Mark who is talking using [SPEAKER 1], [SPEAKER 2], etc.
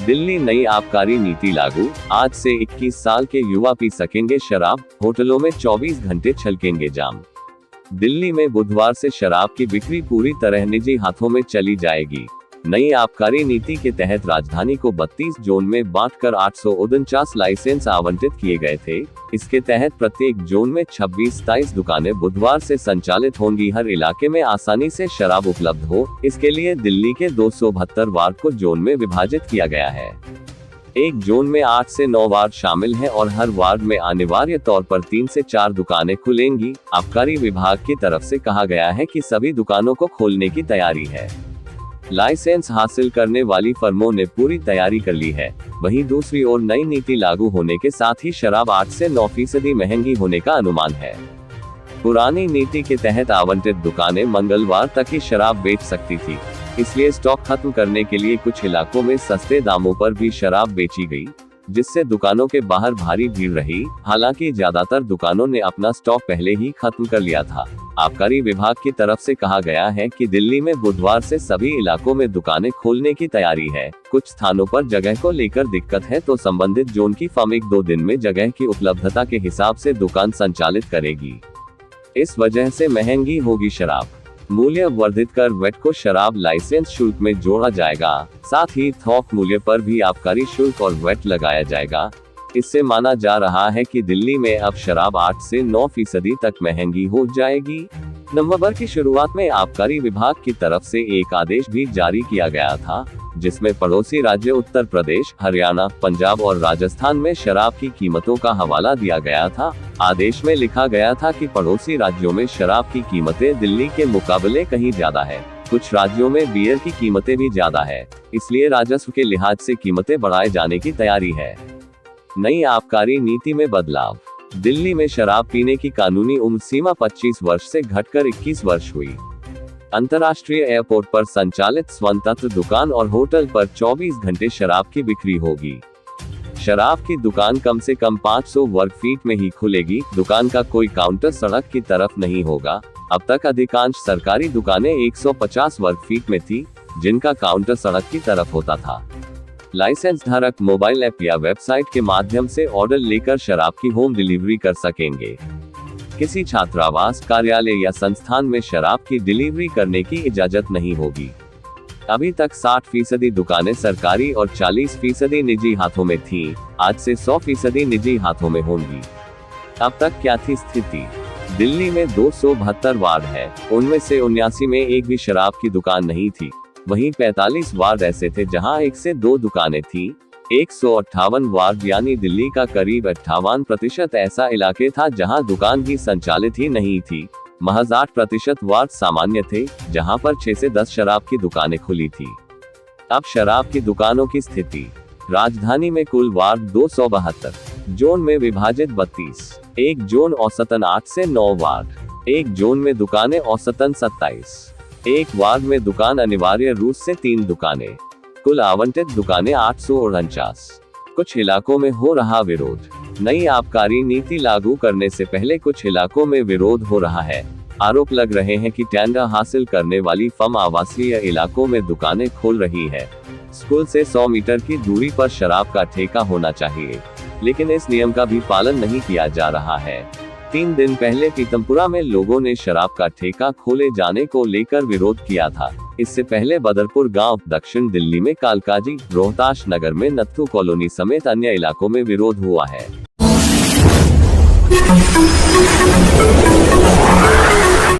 [SPEAKER 1] दिल्ली नई आबकारी नीति लागू, आज से 21 साल के युवा पी सकेंगे शराब, होटलों में 24 घंटे छलकेंगे जाम। दिल्ली में बुधवार से शराब की बिक्री पूरी तरह निजी हाथों में चली जाएगी। नई आबकारी नीति के तहत राजधानी को 32 जोन में बांटकर 849 लाइसेंस आवंटित किए गए थे। इसके तहत प्रत्येक जोन में 26-27 दुकानें बुधवार से संचालित होंगी। हर इलाके में आसानी से शराब उपलब्ध हो, इसके लिए दिल्ली के 272 वार्ड को जोन में विभाजित किया गया है। एक जोन में 8 से 9 वार्ड शामिल हैं और हर वार्ड में अनिवार्य तौर पर 3 से 4 दुकानें खुलेंगी। आबकारी विभाग की तरफ से कहा गया है कि सभी दुकानों को खोलने की तैयारी है। लाइसेंस हासिल करने वाली फर्मों ने पूरी तैयारी कर ली है। वहीं दूसरी ओर नई नीति लागू होने के साथ ही शराब 8 से 9% महंगी होने का अनुमान है। पुरानी नीति के तहत आवंटित दुकानें मंगलवार तक ही शराब बेच सकती थी, इसलिए स्टॉक खत्म करने के लिए कुछ इलाकों में सस्ते दामों पर भी शराब बेची गई, जिससे दुकानों के बाहर भारी भीड़ रही। हालांकि ज्यादातर दुकानों ने अपना स्टॉक पहले ही खत्म कर लिया था। आबकारी विभाग की तरफ से कहा गया है कि दिल्ली में बुधवार से सभी इलाकों में दुकानें खोलने की तैयारी है। कुछ स्थानों पर जगह को लेकर दिक्कत है तो संबंधित जोन की फर्म 1-2 दिन में जगह की उपलब्धता के हिसाब से दुकान संचालित करेगी। इस वजह से महंगी होगी शराब। मूल्य वर्धित कर वैट को शराब लाइसेंस शुल्क में जोड़ा जाएगा। साथ ही थोक मूल्य पर भी आबकारी शुल्क और वैट लगाया जाएगा। इससे माना जा रहा है कि दिल्ली में अब शराब 8 से 9% तक महंगी हो जाएगी। नवंबर की शुरुआत में आबकारी विभाग की तरफ से एक आदेश भी जारी किया गया था, जिसमें पड़ोसी राज्य उत्तर प्रदेश, हरियाणा, पंजाब और राजस्थान में शराब की कीमतों का हवाला दिया गया था। आदेश में लिखा गया था कि पड़ोसी राज्यों में शराब की कीमतें दिल्ली के मुकाबले कहीं ज्यादा है। कुछ राज्यों में बियर की कीमतें भी ज्यादा है, इसलिए राजस्व के लिहाज से कीमतें बढ़ाए जाने की तैयारी है। नई आबकारी नीति में बदलाव। दिल्ली में शराब पीने की कानूनी उम्र सीमा 25 वर्ष से घटकर 21 वर्ष हुई। अंतर्राष्ट्रीय एयरपोर्ट पर संचालित स्वतंत्र दुकान और होटल पर 24 घंटे शराब की बिक्री होगी। शराब की दुकान कम से कम 500 वर्ग फीट में ही खुलेगी। दुकान का कोई काउंटर सड़क की तरफ नहीं होगा। अब तक अधिकांश सरकारी दुकानें 150 वर्ग फीट में थी, जिनका काउंटर सड़क की तरफ होता था। लाइसेंस धारक मोबाइल ऐप या वेबसाइट के माध्यम से ऑर्डर लेकर शराब की होम डिलीवरी कर सकेंगे। किसी छात्रावास, कार्यालय या संस्थान में शराब की डिलीवरी करने की इजाजत नहीं होगी। अभी तक 60% दुकानें सरकारी और 40% निजी हाथों में थीं। आज से 100% निजी हाथों में होंगी। अब तक क्या थी स्थिति? दिल्ली में 272 वार्ड है, उनमें से 79 में एक भी शराब की दुकान नहीं थी। वहीं 45 वार्ड ऐसे थे जहां 1 से 2 दुकानें थीं। 158 वार्ड यानी दिल्ली का करीब 58% ऐसा इलाके था जहां दुकान भी संचालित ही नहीं थी। महज 8% वार्ड सामान्य थे, जहां पर 6 से 10 शराब की दुकानें खुली थी। अब शराब की दुकानों की स्थिति। राजधानी में कुल वार्ड 272, जोन में विभाजित 32, एक जोन औसतन 8 से 9 वार्ड, एक जोन में दुकानें औसतन 27, एक वार्ड में दुकान अनिवार्य रूप से 3 दुकानें। कुल आवंटित दुकानें 849। कुछ इलाकों में हो रहा विरोध। नई आबकारी नीति लागू करने से पहले कुछ इलाकों में विरोध हो रहा है। आरोप लग रहे हैं कि टेंडर हासिल करने वाली फर्म आवासीय इलाकों में दुकानें खोल रही है। स्कूल से 100 मीटर की दूरी पर शराब का ठेका होना चाहिए, लेकिन इस नियम का भी पालन नहीं किया जा रहा है। 3 दिन पहले पीतमपुरा में लोगों ने शराब का ठेका खोले जाने को लेकर विरोध किया था। इससे पहले बदरपुर गांव, दक्षिण दिल्ली में कालकाजी, रोहताश नगर में नत्थू कॉलोनी समेत अन्य इलाकों में विरोध हुआ है।